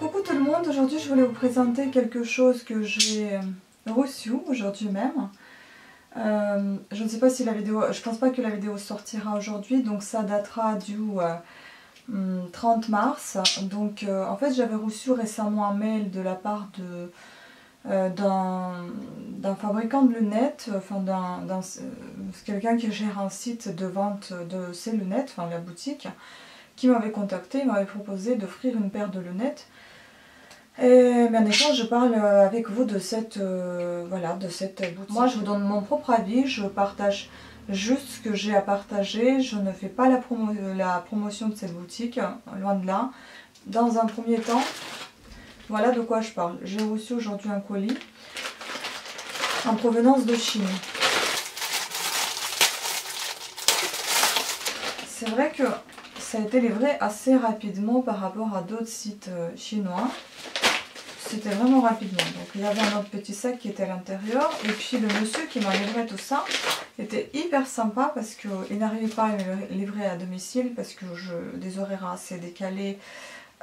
Coucou tout le monde, aujourd'hui je voulais vous présenter quelque chose que j'ai reçu aujourd'hui même. Je ne sais pas si la vidéo, je pense pas que la vidéo sortira aujourd'hui, donc ça datera du 30 mars. Donc en fait j'avais reçu récemment un mail de la part d'un fabricant de lunettes, enfin quelqu'un qui gère un site de vente de ces lunettes, enfin la boutique, qui m'avait contacté, il m'avait proposé d'offrir une paire de lunettes. Et en échange, je parle avec vous de cette boutique. Moi, je vous donne mon propre avis, je partage juste ce que j'ai à partager. Je ne fais pas la promotion de cette boutique, loin de là. Dans un premier temps, voilà de quoi je parle. J'ai reçu aujourd'hui un colis en provenance de Chine. C'est vrai que ça a été livré assez rapidement par rapport à d'autres sites chinois. C'était vraiment rapidement. Donc il y avait un autre petit sac qui était à l'intérieur. Et puis le monsieur qui m'a livré tout ça était hyper sympa parce qu'il n'arrivait pas à me livrer à domicile parce que des horaires assez décalés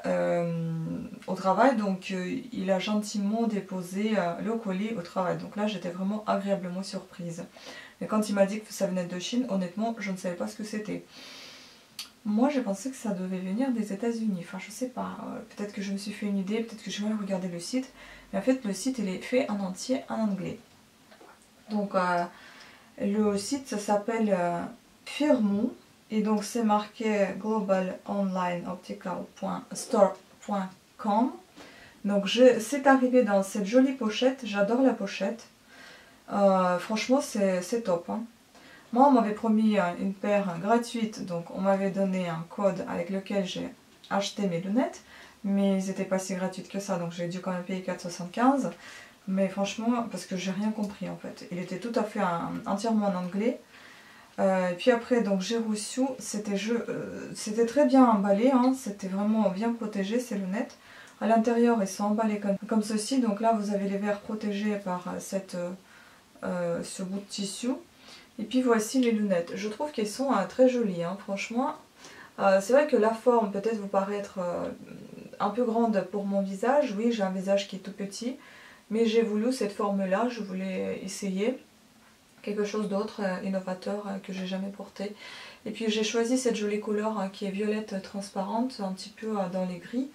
au travail. Donc il a gentiment déposé le colis au travail. Donc là j'étais vraiment agréablement surprise. Mais quand il m'a dit que ça venait de Chine, honnêtement je ne savais pas ce que c'était. Moi j'ai pensé que ça devait venir des États-Unis, enfin je sais pas, peut-être que je me suis fait une idée, peut-être que j'ai mal regardé le site, mais en fait le site il est fait en entier en anglais. Donc le site ça s'appelle Firmoo et donc c'est marqué globalonlineoptical.store.com. Donc c'est arrivé dans cette jolie pochette, j'adore la pochette, franchement c'est top hein. Moi, on m'avait promis une paire gratuite, donc on m'avait donné un code avec lequel j'ai acheté mes lunettes, mais ils n'étaient pas si gratuites que ça, donc j'ai dû quand même payer 4,75 €. Mais franchement, parce que j'ai rien compris en fait, il était tout à fait entièrement en anglais. Et puis après, donc j'ai reçu, c'était très bien emballé, hein, c'était vraiment bien protégé ces lunettes. À l'intérieur, ils sont emballés comme ceci, donc là vous avez les verres protégés par ce bout de tissu. Et puis voici les lunettes. Je trouve qu'elles sont très jolies, hein, franchement. C'est vrai que la forme peut-être vous paraître un peu grande pour mon visage. Oui, j'ai un visage qui est tout petit. Mais j'ai voulu cette forme-là. Je voulais essayer quelque chose d'autre, innovateur, que j'ai jamais porté. Et puis j'ai choisi cette jolie couleur qui est violette transparente, un petit peu dans les gris.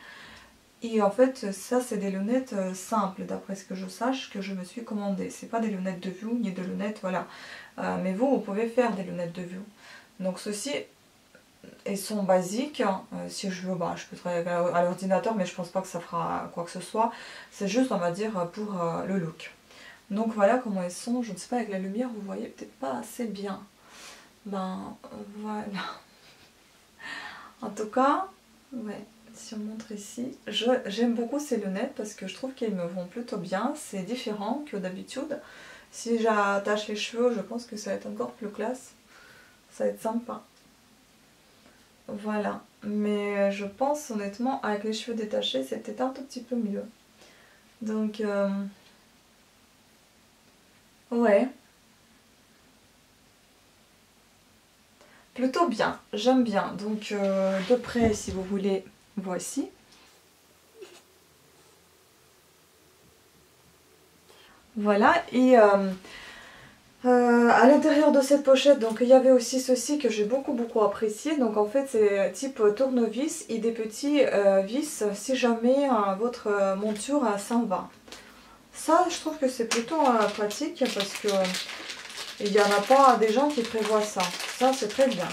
Et en fait, ça c'est des lunettes simples, d'après ce que je sache, que je me suis commandé. C'est pas des lunettes de vue, ni des lunettes, voilà. Mais vous pouvez faire des lunettes de vue. Donc ceci, elles sont basiques. Si je veux, je peux travailler à l'ordinateur, mais je pense pas que ça fera quoi que ce soit. C'est juste, on va dire, pour le look. Donc voilà comment elles sont. Je ne sais pas, avec la lumière, vous voyez peut-être pas assez bien. Ben, voilà. En tout cas, ouais. Si on montre ici, j'aime beaucoup ces lunettes parce que je trouve qu'elles me vont plutôt bien, c'est différent que d'habitude. Si j'attache les cheveux, je pense que ça va être encore plus classe, ça va être sympa. Voilà, mais je pense honnêtement avec les cheveux détachés c'est peut-être un tout petit peu mieux. Donc, ouais. Plutôt bien, j'aime bien. Donc de près si vous voulez. Voici. Voilà, et à l'intérieur de cette pochette, donc il y avait aussi ceci que j'ai beaucoup apprécié. Donc en fait c'est type tournevis et des petits vis si jamais votre monture s'en va. Ça je trouve que c'est plutôt pratique parce que il n'y en a pas des gens qui prévoient ça. Ça c'est très bien.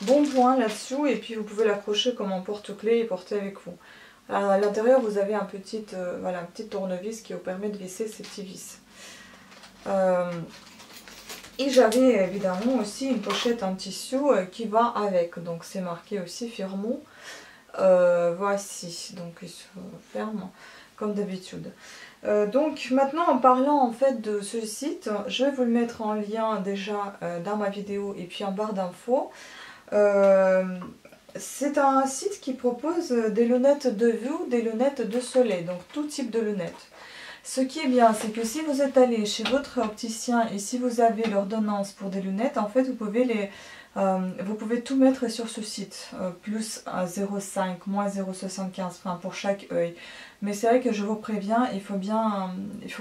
Bon point là-dessus, et puis vous pouvez l'accrocher comme un porte-clés et porter avec vous. À l'intérieur vous avez un petit tournevis qui vous permet de visser ces petits vis. Et j'avais évidemment aussi une pochette en tissu qui va avec, donc c'est marqué aussi Firmoo. Voici, donc il se ferme comme d'habitude. Donc maintenant en parlant en fait de ce site, je vais vous le mettre en lien déjà dans ma vidéo et puis en barre d'infos. C'est un site qui propose des lunettes de vue, des lunettes de soleil, donc tout type de lunettes. Ce qui est bien, c'est que si vous êtes allé chez votre opticien et si vous avez l'ordonnance pour des lunettes, en fait vous pouvez Vous pouvez tout mettre sur ce site, plus 0,5, moins 0,75, enfin pour chaque œil. Mais c'est vrai que je vous préviens, il faut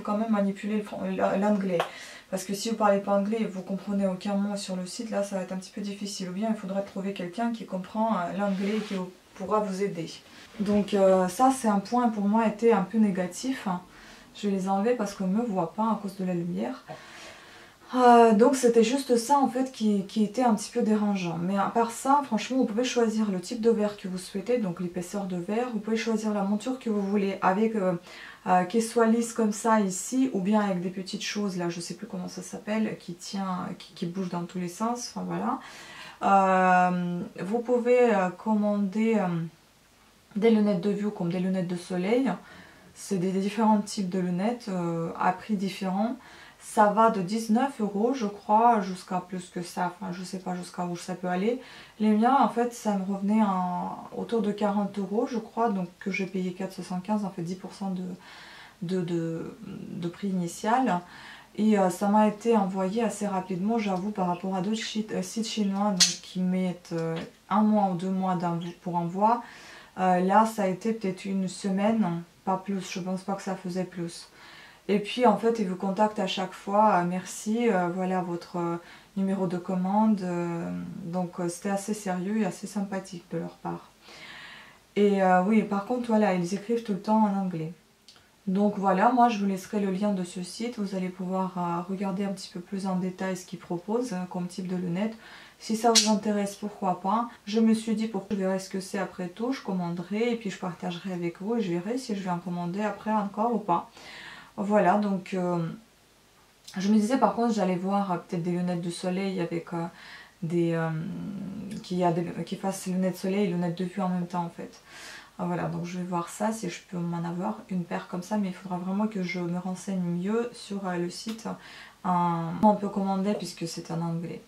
quand même manipuler l'anglais. Parce que si vous ne parlez pas anglais et vous comprenez aucun mot sur le site, là ça va être un petit peu difficile. Ou bien il faudra trouver quelqu'un qui comprend l'anglais et qui pourra vous aider. Donc ça c'est un point pour moi était un peu négatif. Je vais les enlever parce qu'on ne me voit pas à cause de la lumière. Donc c'était juste ça en fait qui était un petit peu dérangeant. Mais à part ça, franchement, vous pouvez choisir le type de verre que vous souhaitez, donc l'épaisseur de verre. Vous pouvez choisir la monture que vous voulez avec qu'elle soit lisse comme ça ici, ou bien avec des petites choses là, je sais plus comment ça s'appelle, qui bouge dans tous les sens. Enfin voilà. Vous pouvez commander des lunettes de vue comme des lunettes de soleil. C'est des différents types de lunettes à prix différents. Ça va de 19 € je crois jusqu'à plus que ça, enfin je sais pas jusqu'à où ça peut aller. Les miens en fait ça me revenait autour de 40 € je crois, donc que j'ai payé 4,75, en fait 10% de prix initial. Et ça m'a été envoyé assez rapidement, j'avoue, par rapport à d'autres sites chinois donc, qui mettent 1 mois ou 2 mois pour envoi. Là ça a été peut-être une semaine, pas plus, je pense pas que ça faisait plus. Et puis en fait ils vous contactent à chaque fois, merci, voilà votre numéro de commande, donc c'était assez sérieux et assez sympathique de leur part. Et oui, par contre voilà, ils écrivent tout le temps en anglais. Donc voilà, moi je vous laisserai le lien de ce site, vous allez pouvoir regarder un petit peu plus en détail ce qu'ils proposent comme type de lunettes. Si ça vous intéresse, pourquoi pas. Je me suis dit, je verrai ce que c'est après tout, je commanderai et puis je partagerai avec vous et je verrai si je vais en commander après encore ou pas. Voilà, donc je me disais par contre j'allais voir peut-être des lunettes de soleil avec qui fassent lunettes de soleil et lunettes de vue en même temps en fait. Voilà, donc je vais voir ça si je peux m'en avoir une paire comme ça, mais il faudra vraiment que je me renseigne mieux sur le site. On peut commander puisque c'est en anglais.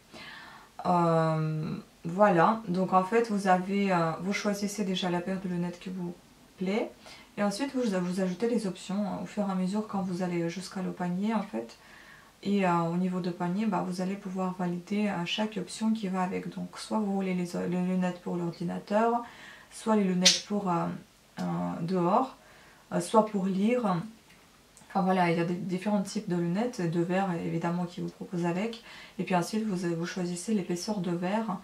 Voilà, donc en fait vous choisissez déjà la paire de lunettes qui vous plaît. Et ensuite, vous ajoutez les options au fur et à mesure quand vous allez jusqu'à le panier en fait. Et au niveau de panier, vous allez pouvoir valider chaque option qui va avec. Donc soit vous voulez les lunettes pour l'ordinateur, soit les lunettes pour dehors, soit pour lire. Enfin voilà, il y a différents types de lunettes, de verre évidemment qui vous proposent avec. Et puis ensuite, vous choisissez l'épaisseur de verre.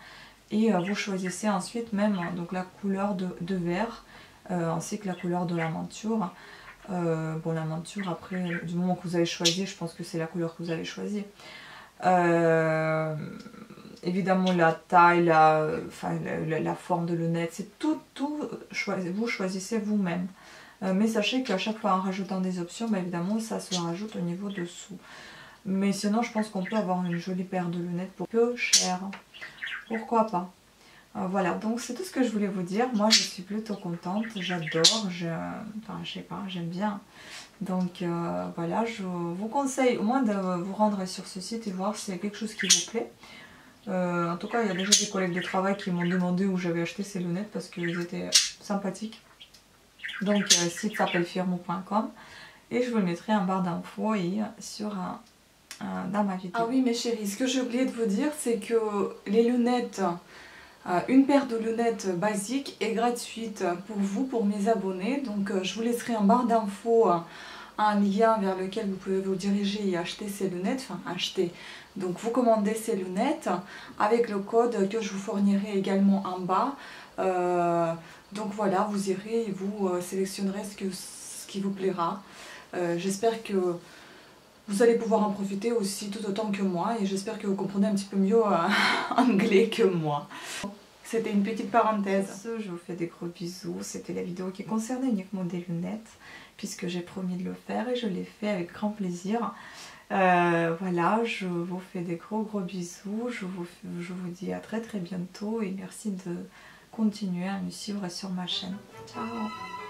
Et vous choisissez ensuite même donc la couleur de verre. Ainsi que la couleur de la monture. Bon, la monture, après, du moment que vous avez choisi, je pense que c'est la couleur que vous avez choisie. Évidemment, la taille, la forme de lunettes, c'est tout vous choisissez vous-même. Mais sachez qu'à chaque fois en rajoutant des options, évidemment, ça se rajoute au niveau dessous. Mais sinon, je pense qu'on peut avoir une jolie paire de lunettes pour peu cher. Pourquoi pas? Voilà, donc c'est tout ce que je voulais vous dire. Moi je suis plutôt contente, j'adore, enfin je sais pas, j'aime bien. Donc voilà, je vous conseille au moins de vous rendre sur ce site et voir s'il y a quelque chose qui vous plaît. En tout cas, il y a déjà des collègues de travail qui m'ont demandé où j'avais acheté ces lunettes parce qu'ils étaient sympathiques. Donc le site s'appelle firmo.com et je vous le mettrai en barre d'infos et dans ma vidéo. Ah oui mes chéris, ce que j'ai oublié de vous dire, c'est que les lunettes... une paire de lunettes basiques est gratuite pour vous, pour mes abonnés. Donc je vous laisserai en barre d'infos un lien vers lequel vous pouvez vous diriger et acheter ces lunettes. Enfin acheter. Donc vous commandez ces lunettes avec le code que je vous fournirai également en bas. Donc voilà, vous irez et vous sélectionnerez ce qui vous plaira. J'espère que vous allez pouvoir en profiter aussi tout autant que moi et j'espère que vous comprenez un petit peu mieux anglais que moi. C'était une petite parenthèse. Je vous fais des gros bisous. C'était la vidéo qui concernait uniquement des lunettes puisque j'ai promis de le faire et je l'ai fait avec grand plaisir. Voilà, je vous fais des gros bisous. Je vous dis à très bientôt et merci de continuer à me suivre sur ma chaîne. Ciao!